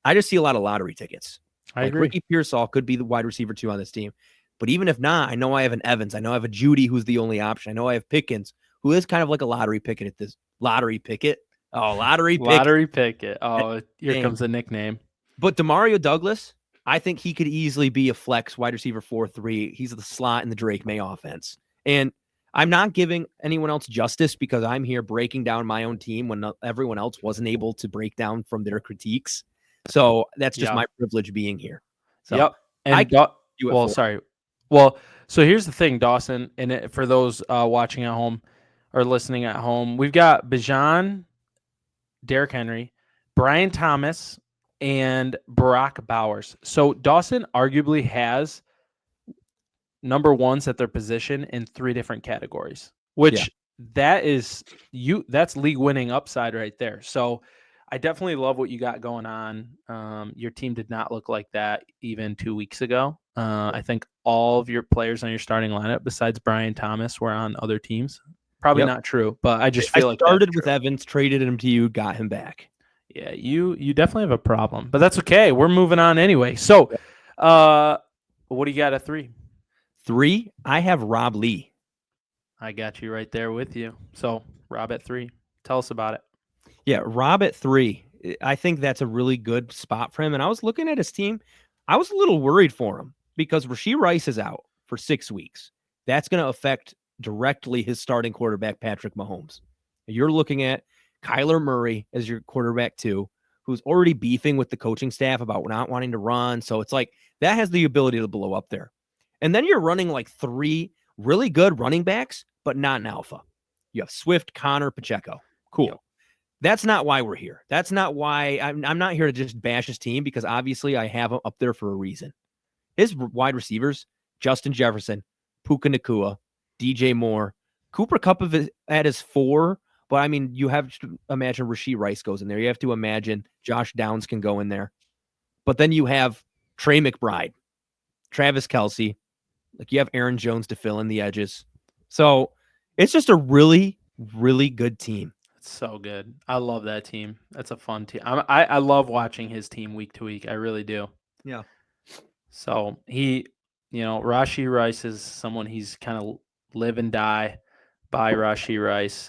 I just see a lot of lottery tickets. I agree. Ricky Pearsall could be the wide receiver 2 on this team. But even if not, I know I have an Evans. I know I have a Judy who's the only option. I know I have Pickens, who is kind of like a lottery picket at this. Lottery picket. Oh, lottery picket. Lottery picket. Oh, here comes the nickname. But Demario Douglas, I think he could easily be a flex wide receiver 4-3. He's the slot in the Drake May offense. And I'm not giving anyone else justice because I'm here breaking down my own team when everyone else wasn't able to break down from their critiques. So that's just my privilege being here. So And sorry. Well, so here's the thing, Dawson, and for those watching at home or listening at home, we've got Bijan, Derrick Henry, Brian Thomas, and Barack Bowers. So Dawson arguably has number ones at their position in 3 different categories, which that's league winning upside right there. So I definitely love what you got going on. Your team did not look like that even 2 weeks ago. I think all of your players on your starting lineup, besides Brian Thomas, were on other teams. Probably not true, but I just feel like I started with Evans, traded him to you, got him back. Yeah, you definitely have a problem, but that's okay. We're moving on anyway. So, what do you got at 3? 3, I have Rob Lee. I got you right there with you. So, Rob at 3. Tell us about it. Yeah, Rob at 3. I think that's a really good spot for him. And I was looking at his team. I was a little worried for him because Rashee Rice is out for 6 weeks. That's going to affect directly his starting quarterback, Patrick Mahomes. You're looking at Kyler Murray as your quarterback 2, who's already beefing with the coaching staff about not wanting to run. So it's like that has the ability to blow up there. And then you're running like 3 really good running backs, but not an alpha. You have Swift, Connor, Pacheco. Cool. Yep. That's not why we're here. That's not why I'm not here to just bash his team, because obviously I have him up there for a reason. His wide receivers, Justin Jefferson, Puka Nacua, DJ Moore, Cooper Kupp at his 4. But I mean, you have to imagine Rashee Rice goes in there. You have to imagine Josh Downs can go in there. But then you have Trey McBride, Travis Kelce. Like you have Aaron Jones to fill in the edges. So it's just a really, really good team. So good. I love that team. That's a fun team. I love watching his team week to week. I really do. Yeah. So Rashee Rice is someone he's kind of live and die by Rashee Rice.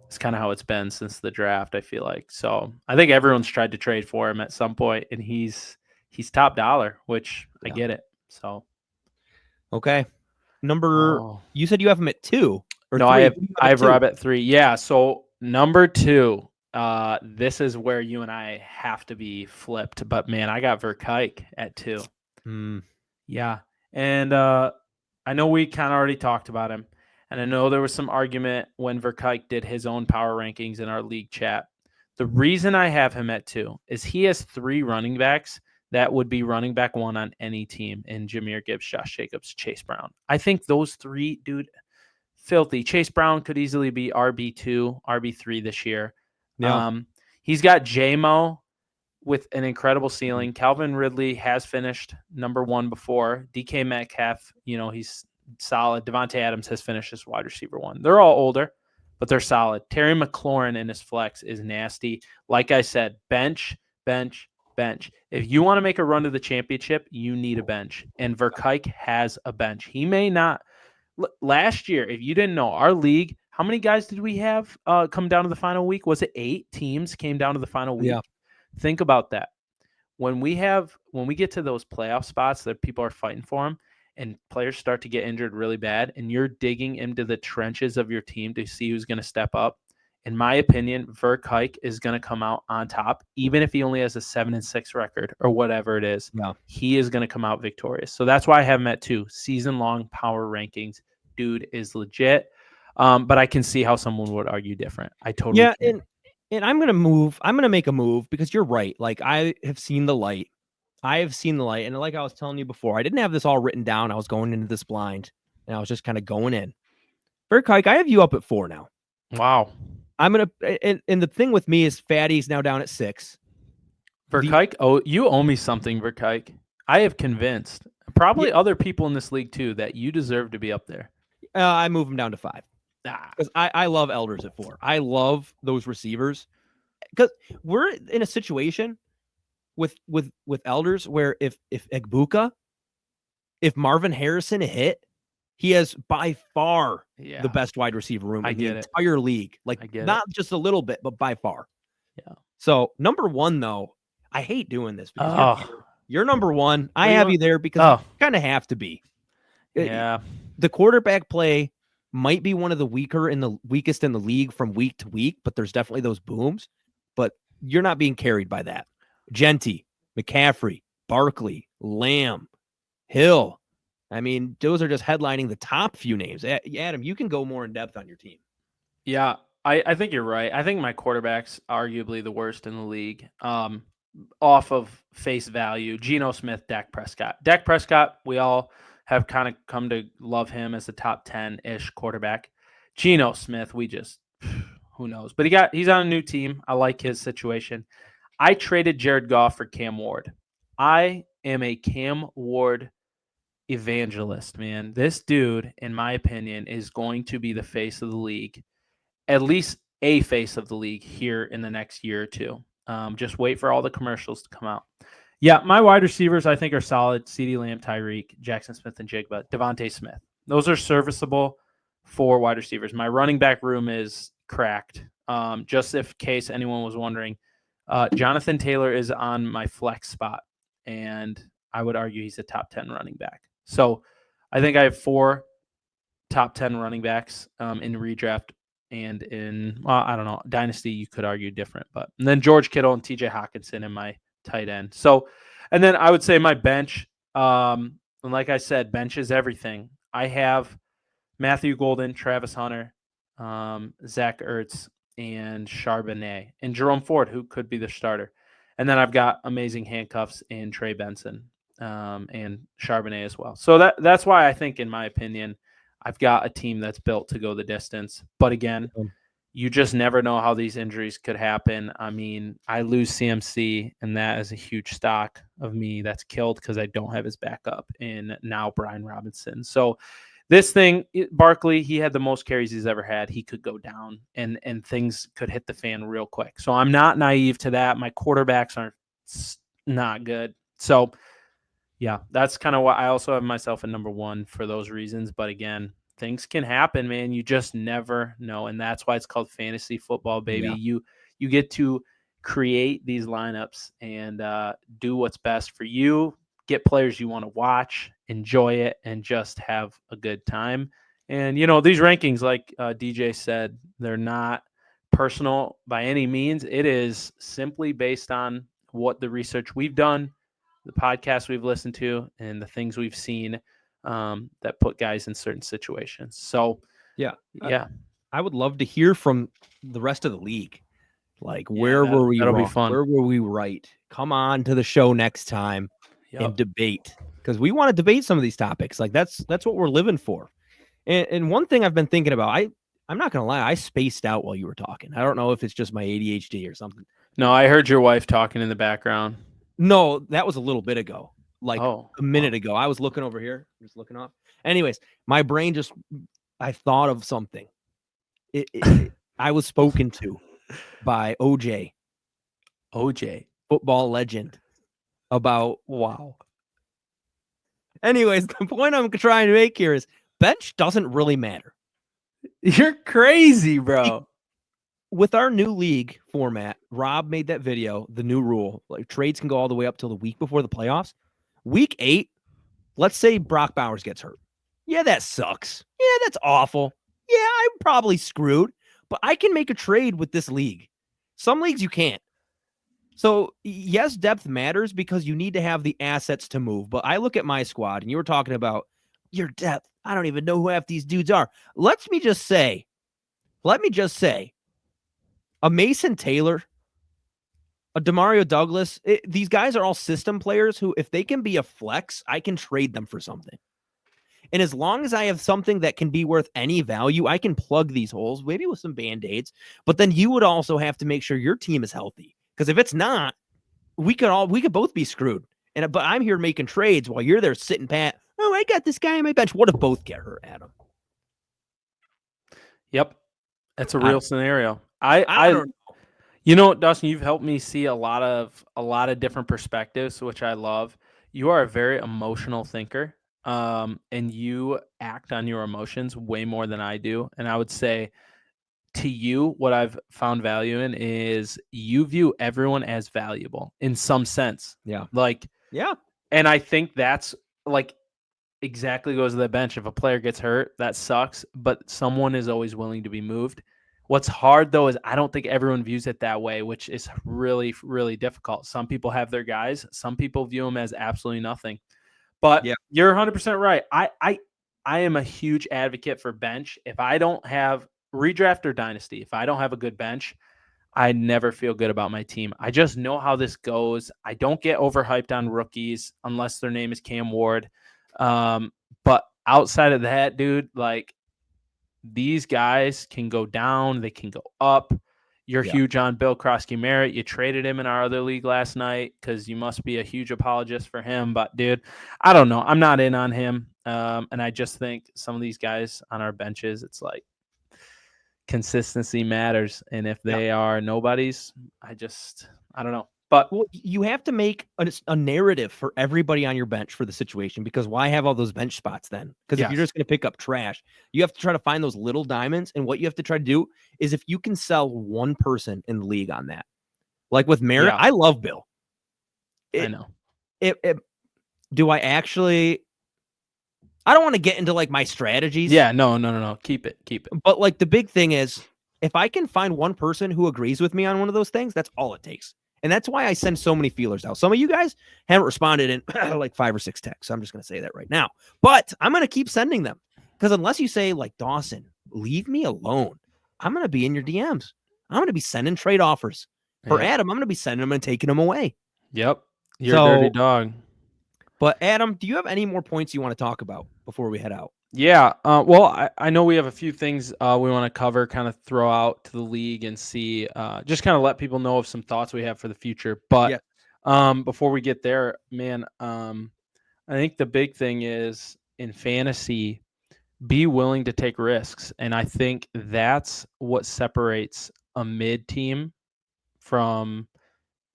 It's kind of how it's been since the draft, I feel like. So I think everyone's tried to trade for him at some point, and he's top dollar, which I get it. So. Okay. You said you have him at 2. No, 3. I have Rob at 3. Yeah. So number 2, this is where you and I have to be flipped. But man, I got Verkuyk at 2. Yeah. And I know we kind of already talked about him. And I know there was some argument when Verkuyk did his own power rankings in our league chat. The reason I have him at 2 is he has 3 running backs that would be running back 1 on any team in Jahmyr Gibbs, Josh Jacobs, Chase Brown. I think those 3, dude, filthy. Chase Brown could easily be RB2, RB3 this year. Yeah. He's got J-Mo with an incredible ceiling. Calvin Ridley has finished number 1 before. DK Metcalf, he's solid. Devontae Adams has finished as wide receiver 1. They're all older, but they're solid. Terry McLaurin in his flex is nasty. Like I said, bench. If you want to make a run to the championship, you need a bench. And Verkuyk has a bench. He may not. Last year, if you didn't know, our league, how many guys did we have come down to the final week? Was it 8 teams came down to the final week? Yeah. Think about that. When we get to those playoff spots that people are fighting for them, and players start to get injured really bad, and you're digging into the trenches of your team to see who's going to step up, in my opinion, Verkuyk is going to come out on top, even if he only has a 7-6 record or whatever it is. Yeah. He is going to come out victorious. So that's why I have him at 2. Season-long power rankings. Dude is legit. But I can see how someone would argue different. I totally can. And I'm gonna make a move because you're right. Like, I have seen the light. And like I was telling you before, I didn't have this all written down. I was going into this blind, and I was just kind of going in. Verkuyk, I have you up at 4 now. Wow. I'm gonna, and the thing with me is Fatty's now down at 6. Verkuyk, you owe me something, Verkuyk. I have convinced probably other people in this league too that you deserve to be up there. I move him down to 5 because I love Elders at 4. I love those receivers because we're in a situation with Elders where if Egbuka, if Marvin Harrison hit, he has by far the best wide receiver room in the entire league. Like, not just a little bit, but by far. Yeah. So number 1, though, I hate doing this because you're number 1. I have you there because you kind of have to be. Yeah. The quarterback play might be one of the weakest in the league from week to week, but there's definitely those booms. But you're not being carried by that. Jeanty, McCaffrey, Barkley, Lamb, Hill. I mean, those are just headlining the top few names. Adam, you can go more in depth on your team. Yeah, I think you're right. I think my quarterback's arguably the worst in the league. Off of face value, Geno Smith, Dak Prescott. Dak Prescott, we all have kind of come to love him as a top 10-ish quarterback. Geno Smith, we just, who knows? But he's on a new team. I like his situation. I traded Jared Goff for Cam Ward. I am a Cam Ward evangelist, man. This dude, in my opinion, is going to be the face of the league, at least a face of the league here in the next year or 2. Just wait for all the commercials to come out. Yeah, my wide receivers I think are solid. CeeDee Lamb, Tyreek, Jackson Smith, and Jigba, Devontae Smith. Those are serviceable for wide receivers. My running back room is cracked. Just in case anyone was wondering, Jonathan Taylor is on my flex spot, and I would argue he's a top 10 running back. So I think I have 4 top 10 running backs in redraft and in, I don't know, Dynasty, you could argue different. And then George Kittle and TJ Hawkinson in my tight end. So, and then I would say my bench, and like I said, bench is everything. I have Matthew Golden, Travis Hunter, Zach Ertz, and Charbonnet, and Jerome Ford, who could be the starter. And then I've got amazing handcuffs in Trey Benson and Charbonnet as well. So that's why I think, in my opinion, I've got a team that's built to go the distance. But again, you just never know how these injuries could happen. I mean, I lose CMC, and that is a huge stock of me that's killed because I don't have his backup in now Brian Robinson. So this thing, Barkley, he had the most carries he's ever had. He could go down, and things could hit the fan real quick. So I'm not naive to that. My quarterbacks aren't not good. So, yeah, that's kind of why I also have myself at number 1 for those reasons. But again, things can happen, man. You just never know. And that's why it's called fantasy football, baby. Yeah. You get to create these lineups and do what's best for you, get players you want to watch, enjoy it, and just have a good time. And, these rankings, like DJ said, they're not personal by any means. It is simply based on what the research we've done, the podcasts we've listened to, and the things we've seen that put guys in certain situations. So, yeah. I would love to hear from the rest of the league. Like, where were we wrong? Be fun. Where were we right? Come on to the show next time and debate, because we want to debate some of these topics. Like, that's what we're living for. And one thing I've been thinking about, I'm not going to lie, I spaced out while you were talking. I don't know if it's just my ADHD or something. No, I heard your wife talking in the background. No, that was a little bit ago. Like a minute ago. I was looking over here, just looking off. Anyways, my brain I thought of something. I was spoken to by OJ, football legend, about wow. Anyways, the point I'm trying to make here is bench doesn't really matter. You're crazy, bro. With our new league format, Rob made that video, the new rule, like trades can go all the way up till the week before the playoffs. Week 8, let's say Brock Bowers gets hurt. Yeah, that sucks. Yeah, that's awful. Yeah, I'm probably screwed, but I can make a trade with this league. Some leagues you can't. So, yes, depth matters because you need to have the assets to move. But I look at my squad, and you were talking about your depth. I don't even know who half these dudes are. Let me just say, a Mason Taylor, a Demario Douglas, these guys are all system players who, if they can be a flex, I can trade them for something. And as long as I have something that can be worth any value, I can plug these holes, maybe with some Band-Aids. But then you would also have to make sure your team is healthy. Because if it's not, we could both be screwed. But I'm here making trades while you're there sitting pat. Oh, I got this guy on my bench. What if both get hurt, Adam? Yep. That's a real scenario. I don't know. You know, Dustin, you've helped me see a lot of different perspectives, which I love. You are a very emotional thinker, and you act on your emotions way more than I do. And I would say to you, what I've found value in is you view everyone as valuable in some sense. Yeah. Yeah. And I think that's exactly goes to the bench. If a player gets hurt, that sucks, but someone is always willing to be moved. What's hard, though, is I don't think everyone views it that way, which is really, really difficult. Some people have their guys. Some people view them as absolutely nothing. But you're 100% right. I am a huge advocate for bench. If I don't have redraft or dynasty, if I don't have a good bench, I never feel good about my team. I just know how this goes. I don't get overhyped on rookies unless their name is Cam Ward. But outside of that, dude, these guys can go down, they can go up. You're huge on Bill Krosky-Merritt. You traded him in our other league last night because you must be a huge apologist for him. But, dude, I don't know. I'm not in on him. And I just think some of these guys on our benches, it's like consistency matters. And if they are nobodies, I don't know. But you have to make a narrative for everybody on your bench for the situation, because why have all those bench spots then? Because if you're just going to pick up trash, you have to try to find those little diamonds. And what you have to try to do is if you can sell one person in the league on that, like with Merritt, I love Bill. I know. Do I actually? I don't want to get into my strategies. Yeah, no. Keep it. But the big thing is, if I can find one person who agrees with me on one of those things, that's all it takes. And that's why I send so many feelers out. Some of you guys haven't responded in 5 or 6 texts. So I'm just going to say that right now. But I'm going to keep sending them. Because unless you say, Dawson, leave me alone, I'm going to be in your DMs. I'm going to be sending trade offers. For Adam, I'm going to be sending them and taking them away. Yep. You're a dirty dog. But Adam, do you have any more points you want to talk about before we head out? Yeah. Well, I know we have a few things we want to cover, kind of throw out to the league and see, just kind of let people know of some thoughts we have for the future. But before we get there, man, I think the big thing is in fantasy, be willing to take risks. And I think that's what separates a mid team from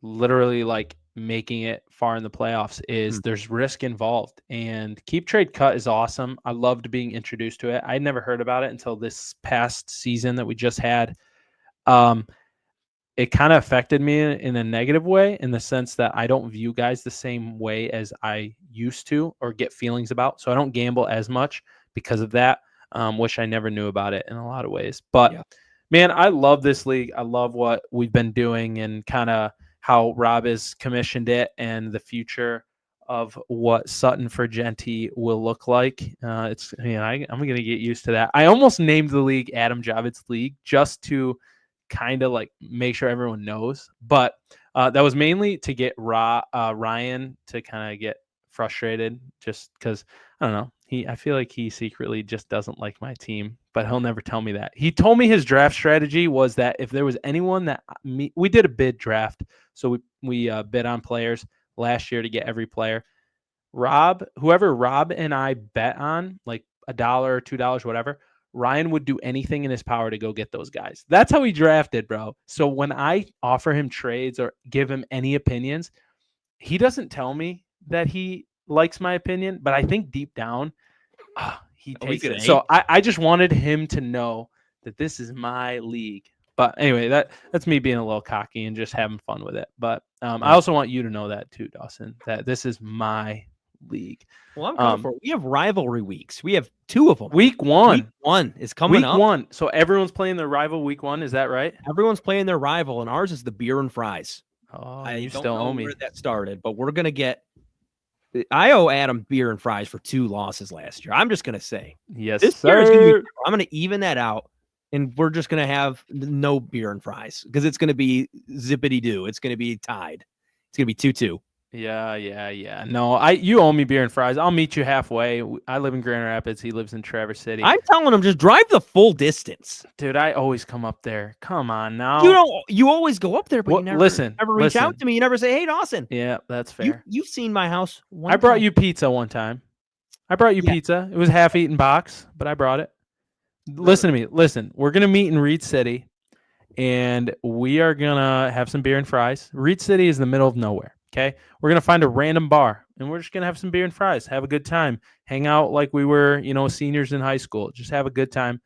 literally making it far in the playoffs is there's risk involved. And Keep Trade Cut is awesome. I loved being introduced to it. I'd never heard about it until this past season that we just had. It kind of affected me in a negative way, in the sense that I don't view guys the same way as I used to or get feelings about. So I don't gamble as much because of that. Wish I never knew about it in a lot of ways. But man, I love this league. I love what we've been doing and kind of how Rob has commissioned it and the future of what Sutton for Jeanty will look like. I'm going to get used to that. I almost named the league Adam Javits League just to kind of make sure everyone knows. But that was mainly to get Ryan to kind of get frustrated, just because, I don't know. I feel like he secretly just doesn't like my team, but he'll never tell me that. He told me his draft strategy was that if there was anyone that we did a bid draft, so we bid on players last year to get every player. Whoever Rob and I bet on, $1 or $2, whatever, Ryan would do anything in his power to go get those guys. That's how he drafted, bro. So when I offer him trades or give him any opinions, he doesn't tell me that he likes my opinion, but I think deep down, he takes it. So I just wanted him to know that this is my league. But anyway, that's me being a little cocky and just having fun with it. But I also want you to know that too, Dawson, that this is my league. Well, I'm coming for it. We have rivalry weeks. We have 2 of them. Week 1. Week 1 is coming up. Week 1. So everyone's playing their rival week 1. Is that right? Everyone's playing their rival, and ours is the beer and fries. Oh, I you don't still know owe me. where that started, but we're going to get – I owe Adam beer and fries for 2 losses last year. I'm just going to say. Yes, This sir. year is gonna be, I'm going to even that out, and we're just going to have no beer and fries because it's going to be zippity-doo. It's going to be tied. It's going to be 2-2. Yeah. No, you owe me beer and fries. I'll meet you halfway. I live in Grand Rapids. He lives in Traverse City. I'm telling him just drive the full distance. Dude, I always come up there. Come on now. You always go up there, but you never reach out to me. You never say, "Hey, Dawson." Yeah, that's fair. You've seen my house. I brought you pizza one time. Pizza. It was half-eaten box, but I brought it. Listen to me. Listen, we're gonna meet in Reed City, and we are gonna have some beer and fries. Reed City is in the middle of nowhere. Okay, we're gonna find a random bar, and we're just gonna have some beer and fries, have a good time, hang out like we were, seniors in high school. Just have a good time.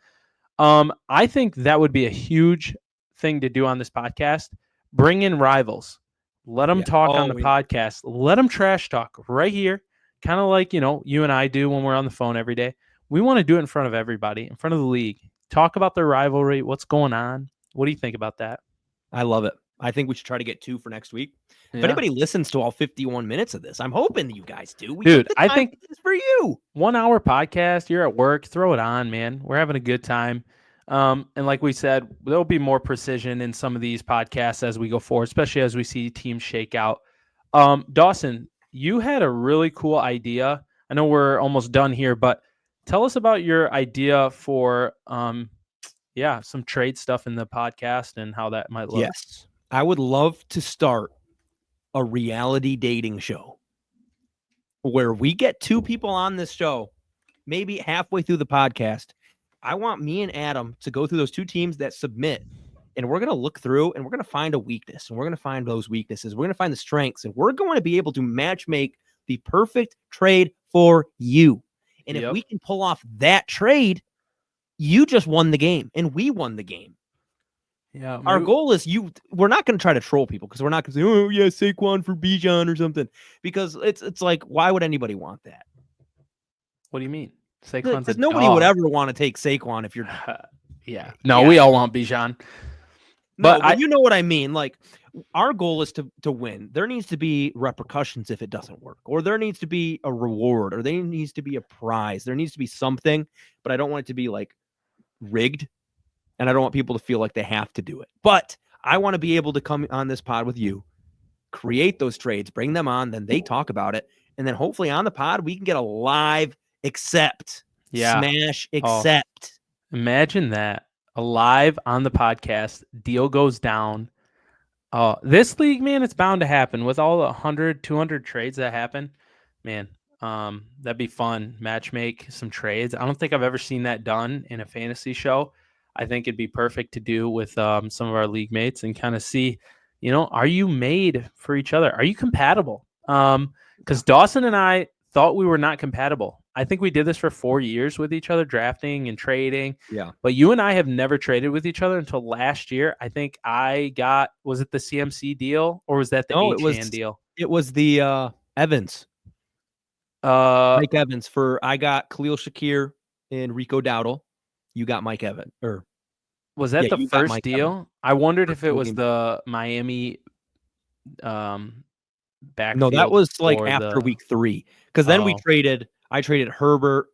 I think that would be a huge thing to do on this podcast. Bring in rivals. Let them talk on the podcast. Let them trash talk right here, kind of like you and I do when we're on the phone every day. We want to do it in front of everybody, in front of the league. Talk about their rivalry. What's going on? What do you think about that? I love it. I think we should try to get 2 for next week. If anybody listens to all 51 minutes of this, I'm hoping you guys do. Dude, I think this is for you. 1 hour podcast. You're at work. Throw it on, man. We're having a good time. And like we said, there'll be more precision in some of these podcasts as we go forward, especially as we see teams shake out. Dawson, you had a really cool idea. I know we're almost done here, but tell us about your idea for some trade stuff in the podcast and how that might look. Yes. I would love to start a reality dating show where we get 2 people on this show, maybe halfway through the podcast. I want me and Adam to go through those 2 teams that submit, and we're going to look through and we're going to find a weakness, and we're going to find those weaknesses. We're going to find the strengths, and we're going to be able to match make the perfect trade for you. And if we can pull off that trade, you just won the game and we won the game. Yeah, our goal is we're not going to try to troll people because we're not going to say, "Oh yeah, Saquon for Bijan" or something, because it's like, why would anybody want that? What do you mean? Saquon's because nobody would ever want to take Saquon if you're. We all want Bijan. But you know what I mean. Like, our goal is to win. There needs to be repercussions if it doesn't work, or there needs to be a reward, or there needs to be a prize. There needs to be something, but I don't want it to be like rigged. And I don't want people to feel like they have to do it. But I want to be able to come on this pod with you, create those trades, bring them on, then they talk about it. And then hopefully on the pod, we can get a live accept. Smash accept. Imagine that. A live on the podcast. Deal goes down. This league, man, it's bound to happen. With all the 100, 200 trades that happen, man, that'd be fun. Match make some trades. I don't think I've ever seen that done in a fantasy show. I think it'd be perfect to do with some of our league mates and kind of see, are you made for each other? Are you compatible? Because Dawson and I thought we were not compatible. I think we did this for 4 years with each other, drafting and trading. Yeah. But you and I have never traded with each other until last year. I think was it the CMC deal or was that the H-hand deal? It was the Evans. Mike Evans I got Khalil Shakir and Rico Dowdle. You got Mike Evans, or was that the first deal? Evans. I wondered if it was the Miami backfield. No, that was like after week 3, because then I traded Herbert,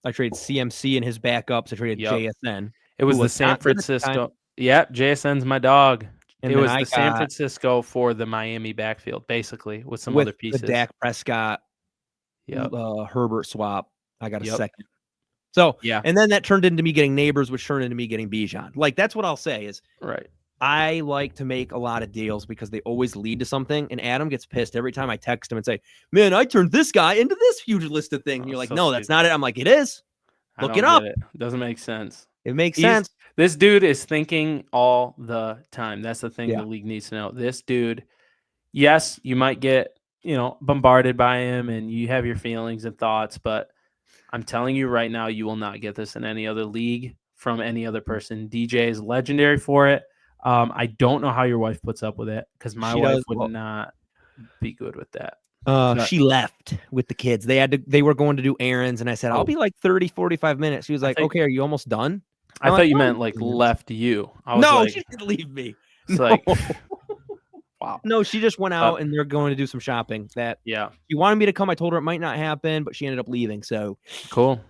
I traded CMC and his backups, I traded JSN. It was the San Francisco. Yep, JSN's my dog. And it was the San Francisco for the Miami backfield, basically, with some other pieces. The Dak Prescott, Herbert swap. I got a second. So, and then that turned into me getting Neighbors, which turned into me getting Bijan. Like, that's what I'll say is, right. I like to make a lot of deals because they always lead to something. And Adam gets pissed every time I text him and say, "Man, I turned this guy into this huge list of things." And you're like, "No, that's not it." I'm like, "It is. Look it up." It doesn't make sense. It makes sense. This dude is thinking all the time. That's the thing the league needs to know. This dude, yes, you might get, bombarded by him and you have your feelings and thoughts, but I'm telling you right now, you will not get this in any other league from any other person. DJ is legendary for it. I don't know how your wife puts up with it because my wife would not be good with that. She left with the kids. They were going to do errands, and I said, I'll be like 30, 45 minutes. She was like, okay, are you almost done? I thought you meant like left you. I was no, like, she didn't leave me. It's no. like, wow. No, she just went out and they're going to do some shopping. She wanted me to come. I told her it might not happen, but she ended up leaving. So cool.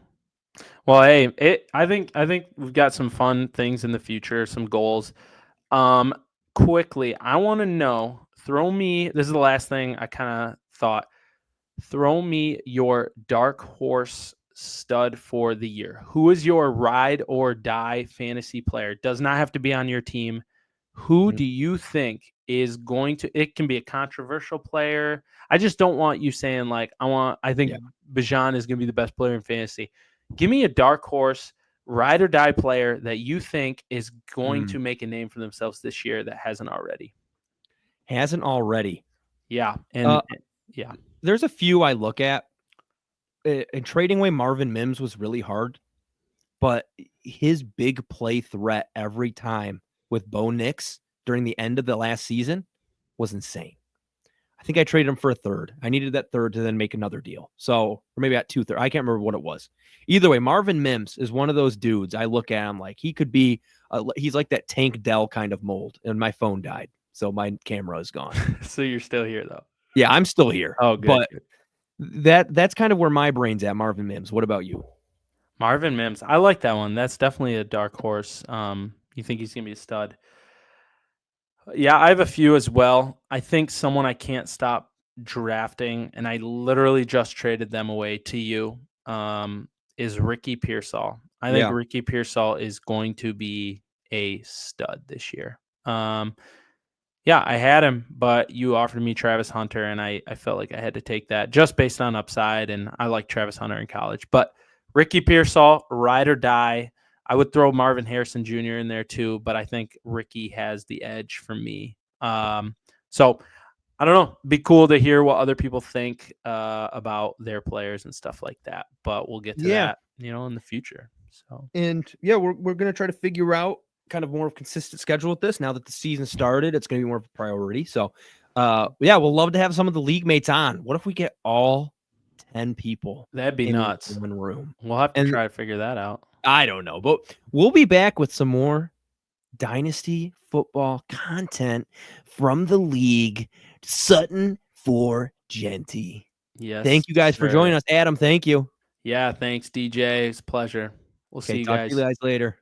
Well, hey, I think we've got some fun things in the future, some goals. Quickly, I want to know. This is the last thing I kind of thought. Throw me your dark horse stud for the year. Who is your ride or die fantasy player? Does not have to be on your team. Who do you think is going to? It can be a controversial player. I just don't want you saying like I think Bijan is going to be the best player in fantasy. Give me a dark horse ride or die player that you think is going to make a name for themselves this year that hasn't already. Yeah, and yeah. There's a few I look at. And trading away Marvin Mims was really hard, but his big play threat every time with Bo Nix during the end of the last season was insane. I think I traded him for a third. I needed that third to then make another deal. So, or maybe at 2/3. I can't remember what it was. Either way, Marvin Mims is one of those dudes. I look at him like he could be, he's like that Tank Dell kind of mold. And my phone died, so my camera is gone. So you're still here though? Yeah, I'm still here. Oh, good. But that's kind of where my brain's at. Marvin Mims. What about you? Marvin Mims. I like that one. That's definitely a dark horse. You think he's gonna be a stud? Yeah, I have a few as well. I think someone I can't stop drafting, and I literally just traded them away to you, is Ricky Pearsall. I think Ricky Pearsall is going to be a stud this year. Yeah, I had him, but you offered me Travis Hunter, and I felt like I had to take that just based on upside, and I like Travis Hunter in college. But Ricky Pearsall, ride or die. I would throw Marvin Harrison Jr. in there too, but I think Ricky has the edge for me. So I don't know. Be cool to hear what other people think about their players and stuff like that. But we'll get to that, in the future. So we're gonna try to figure out kind of more of a consistent schedule with this now that the season started. It's gonna be more of a priority. So we'll love to have some of the league mates on. What if we get all 10 people? That'd be nuts. In one room. We'll have to try to figure that out. I don't know, but we'll be back with some more Dynasty football content from the league. Sutton for Jeanty. Yes. Thank you guys for joining us. Adam, thank you. Yeah, thanks, DJ. It's a pleasure. We'll see you talk guys. to you guys later.